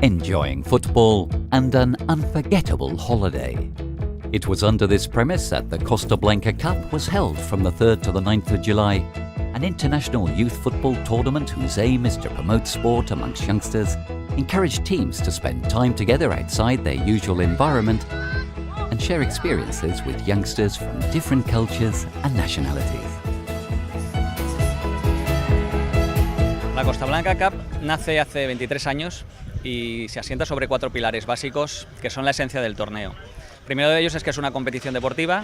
enjoying football and an unforgettable holiday. It was under this premise that the Costa Blanca Cup was held from the 3rd to the 9th of July, an international youth football tournament whose aim is to promote sport amongst youngsters, encourage teams to spend time together outside their usual environment, and share experiences with youngsters from different cultures and nationalities. La Costa Blanca Cup nace hace 23 años y se asienta sobre 4 pilares básicos que son la esencia del torneo. El primero de ellos es que es una competición deportiva.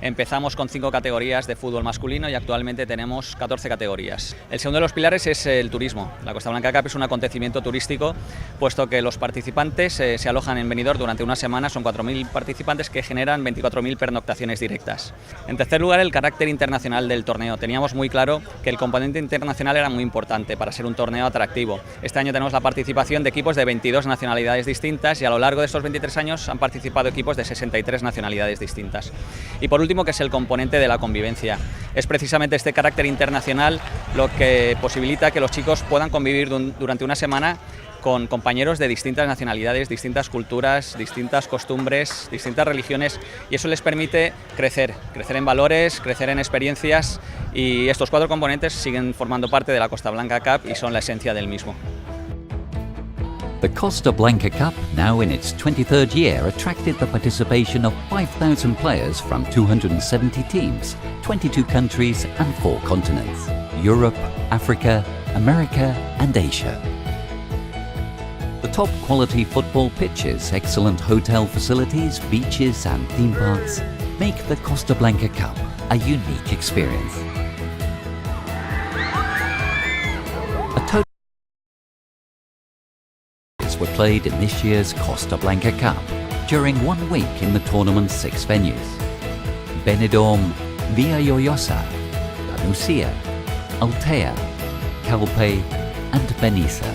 Empezamos con 5 categorías de fútbol masculino y actualmente tenemos 14 categorías. El segundo de los pilares es el turismo. La Costa Blanca Cup es un acontecimiento turístico, puesto que los participantes se alojan en Benidorm durante una semana. Son 4.000 participantes que generan 24.000 pernoctaciones directas. En tercer lugar, el carácter internacional del torneo. Teníamos muy claro que el componente internacional era muy importante para ser un torneo atractivo. Este año tenemos la participación de equipos de 22 nacionalidades distintas y a lo largo de estos 23 años han participado equipos de 63 nacionalidades distintas. Y por último, que es el componente de la convivencia. Es precisamente este carácter internacional lo que posibilita que los chicos puedan convivir durante una semana con compañeros de distintas nacionalidades, distintas culturas, distintas costumbres, distintas religiones, y eso les permite crecer en valores, crecer en experiencias, y estos 4 componentes siguen formando parte de la Costa Blanca Cup y son la esencia del mismo. The Costa Blanca Cup, now in its 23rd year, attracted the participation of 5,000 players from 270 teams, 22 countries and 4 continents: Europe, Africa, America and Asia. The top quality football pitches, excellent hotel facilities, beaches and theme parks make the Costa Blanca Cup a unique experience. Were played in this year's Costa Blanca Cup during 1 week in the tournament's 6 venues: Benidorm, Villaraigosa, La Nucia, Altea, Calpe and Benissa.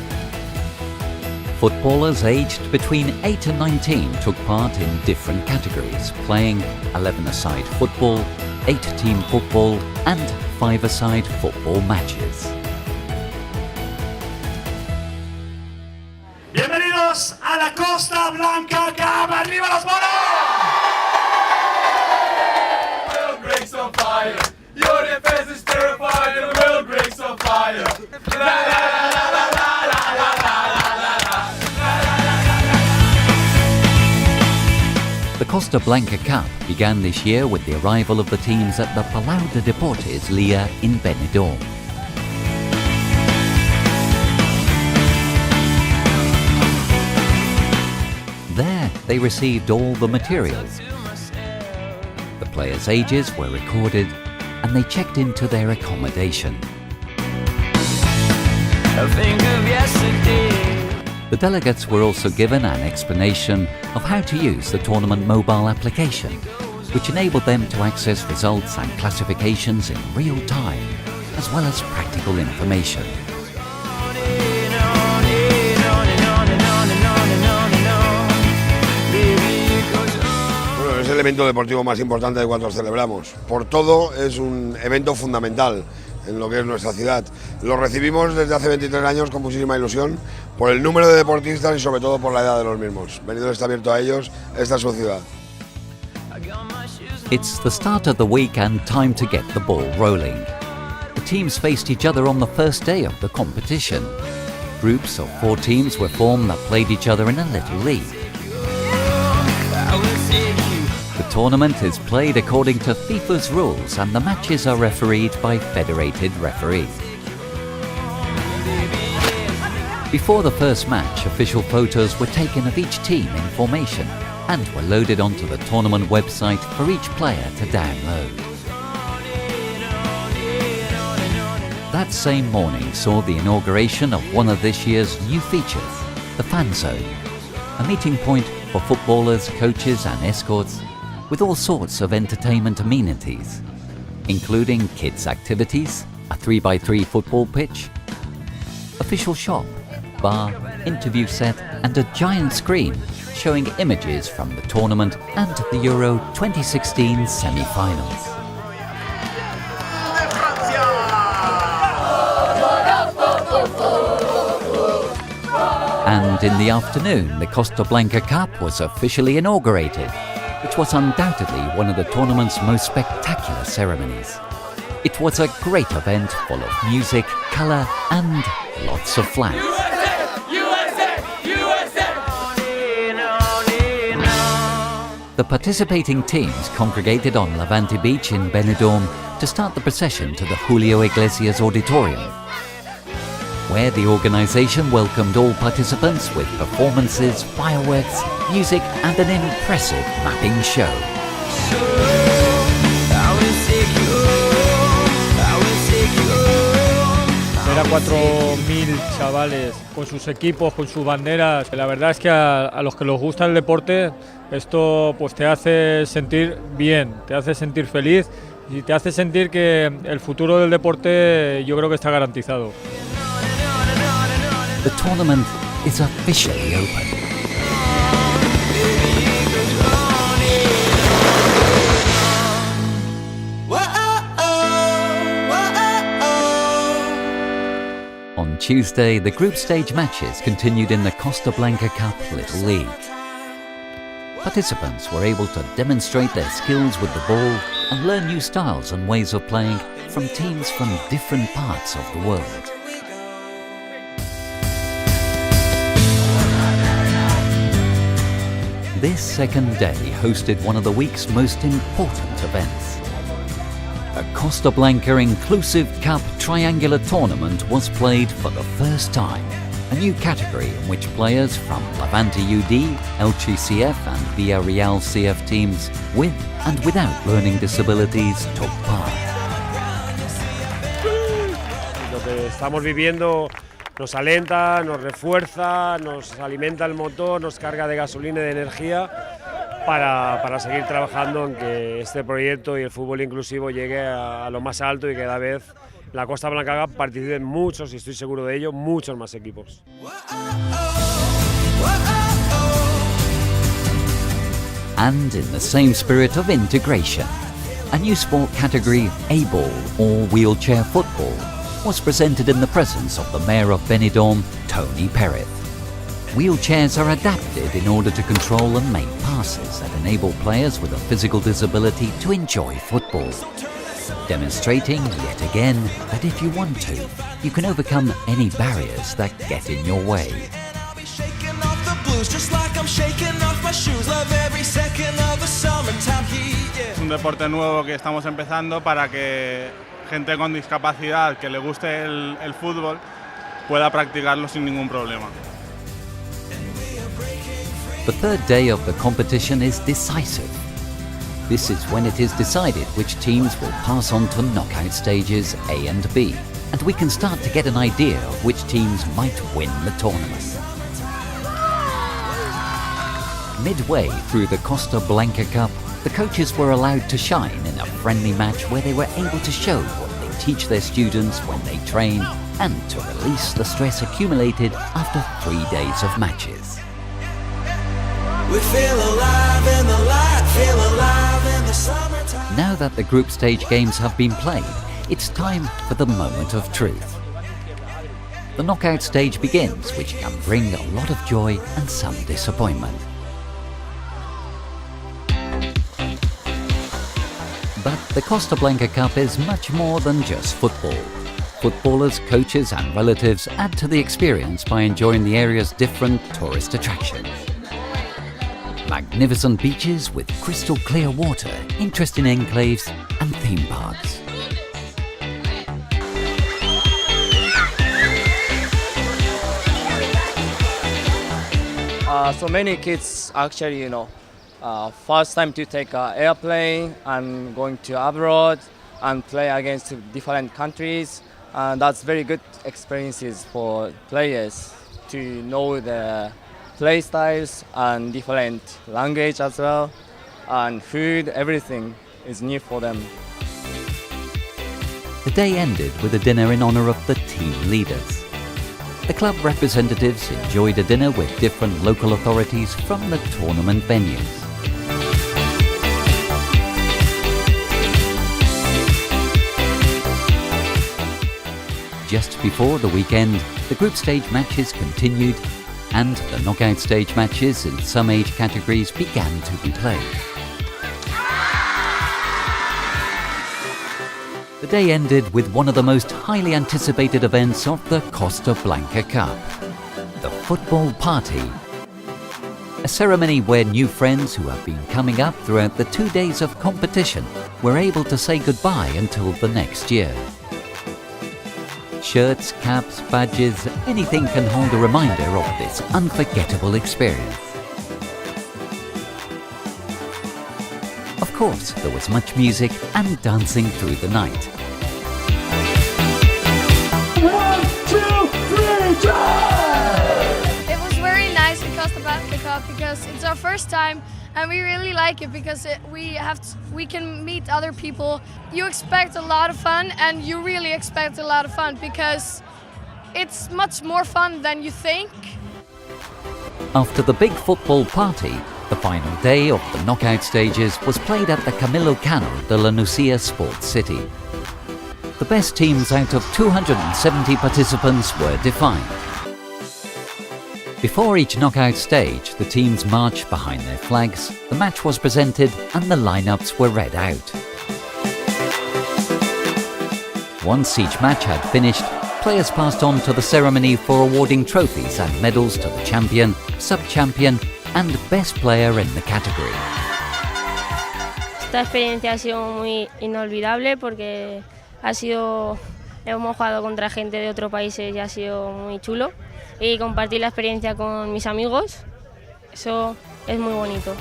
Footballers aged between 8 and 19 took part in different categories, playing 11-a-side football, 8-team football and 5-a-side football matches. Bienvenidos a la Costa Blanca Cup. ¡Arriba los bolos! The world breaks on fire. Your defense is terrified. The world breaks on fire. La la la la la la la la la la. The Costa Blanca Cup began this year with the arrival of the teams at the Palau de Deportes Liga in Benidorm. There, they received all the materials. The players' ages were recorded and they checked into their accommodation. The delegates were also given an explanation of how to use the tournament mobile application, which enabled them to access results and classifications in real time, as well as practical information. Es el evento deportivo más importante que cuando celebramos. Por todo, es un evento fundamental en lo que es nuestra ciudad. Lo recibimos desde hace 23 años con muchísima ilusión por el número de deportistas y sobre todo por la edad de los mismos. Benidorm está abierto a ellos, esta es su ciudad. It's the start of the week and time to get the ball rolling. The teams faced each other on the first day of the competition. Groups of 4 teams were formed that played each other in a little league. The tournament is played according to FIFA's rules and the matches are refereed by federated referees. Before the first match, official photos were taken of each team in formation and were loaded onto the tournament website for each player to download. That same morning saw the inauguration of one of this year's new features, the Fan Zone, a meeting point for footballers, coaches and escorts with all sorts of entertainment amenities, including kids' activities, a 3x3 football pitch, official shop, bar, interview set and a giant screen showing images from the tournament and the Euro 2016 semi-finals. And in the afternoon, the Costa Blanca Cup was officially inaugurated, which was undoubtedly one of the tournament's most spectacular ceremonies. It was a great event full of music, colour and lots of flags. The participating teams congregated on Levante Beach in Benidorm to start the procession to the Julio Iglesias Auditorium, where the organisation welcomed all participants with performances, fireworks, music and an impressive mapping show. Ver a 4.000 chavales con sus equipos, con sus banderas, la verdad es que a los que les gusta el deporte, esto pues te hace sentir bien, te hace sentir feliz y te hace sentir que el futuro del deporte yo creo que está garantizado. The tournament is officially open. On Tuesday, the group stage matches continued in the Costa Blanca Cup Little League. Participants were able to demonstrate their skills with the ball and learn new styles and ways of playing from teams from different parts of the world. This second day hosted one of the week's most important events. A Costa Blanca Inclusive Cup triangular tournament was played for the first time, a new category in which players from Levante UD, Elche CF and Villarreal CF teams with and without learning disabilities took part. Lo que estamos viviendo nos alenta, nos refuerza, nos alimenta el motor, nos carga de gasolina y de energía para seguir trabajando en que este proyecto y el fútbol inclusivo llegue a lo más alto y que cada vez la Costa Blanca participen muchos, y estoy seguro de ello, muchos más equipos. And in the same spirit of integration, a new sport category, A-ball or wheelchair football, was presented in the presence of the Mayor of Benidorm, Tony Perrith. Wheelchairs are adapted in order to control and make passes that enable players with a physical disability to enjoy football, demonstrating yet again that if you want to, you can overcome any barriers that get in your way. Es un deporte nuevo que estamos empezando para que gente con discapacidad que le guste el fútbol pueda practicarlo sin ningún problema. The third day of the competition is decisive. This is when it is decided which teams will pass on to knockout stages A and B, and we can start to get an idea of which teams might win the tournament. Midway through the Costa Blanca Cup, the coaches were allowed to shine in a friendly match where they were able to show what they teach their students when they train and to release the stress accumulated after 3 days of matches. We feel alive in the light, feel alive in the summertime. Now that the group stage games have been played, it's time for the moment of truth. The knockout stage begins, which can bring a lot of joy and some disappointment. But the Costa Blanca Cup is much more than just football. Footballers, coaches and relatives add to the experience by enjoying the area's different tourist attractions. Magnificent beaches with crystal clear water, interesting enclaves and theme parks. So many kids actually, first time to take an airplane and going to abroad and play against different countries. And that's very good experiences for players to know the play styles and different language as well, and food, everything is new for them. The day ended with a dinner in honour of the team leaders. The club representatives enjoyed a dinner with different local authorities from the tournament venues. Just before the weekend, the group stage matches continued and the knockout stage matches in some age categories began to be played. The day ended with one of the most highly anticipated events of the Costa Blanca Cup, the football party. A ceremony where new friends who have been coming up throughout the 2 days of competition were able to say goodbye until the next year. Shirts, caps, badges, anything can hold a reminder of this unforgettable experience. Of course, there was much music and dancing through the night. 1, 2, 3, jump! It was very nice in Costa Blanca Cup because it's our first time and we really like it because we can meet other people. You expect a lot of fun and you really expect a lot of fun because it's much more fun than you think. After the big football party, the final day of the knockout stages was played at the Camilo Cano de la Nucía Sports City. The best teams out of 270 participants were defined. Before each knockout stage, the teams marched behind their flags, the match was presented and the lineups were read out. Once each match had finished, players passed on to the ceremony for awarding trophies and medals to the champion, sub-champion and best player in the category. Esta experiencia ha sido muy inolvidable porque hemos jugado contra gente de otros países y ha sido muy chulo. Y compartir la experiencia con mis amigos, eso es muy bonito.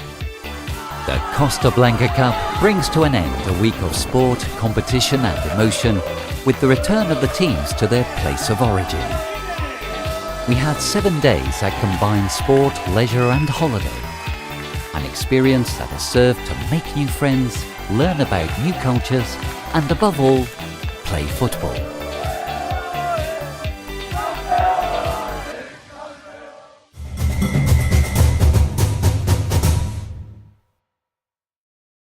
The Costa Blanca Cup brings to an end a week of sport, competition and emotion with the return of the teams to their place of origin. We had 7 days that combined sport, leisure and holiday. An experience that has served to make new friends, learn about new cultures and above all, play football.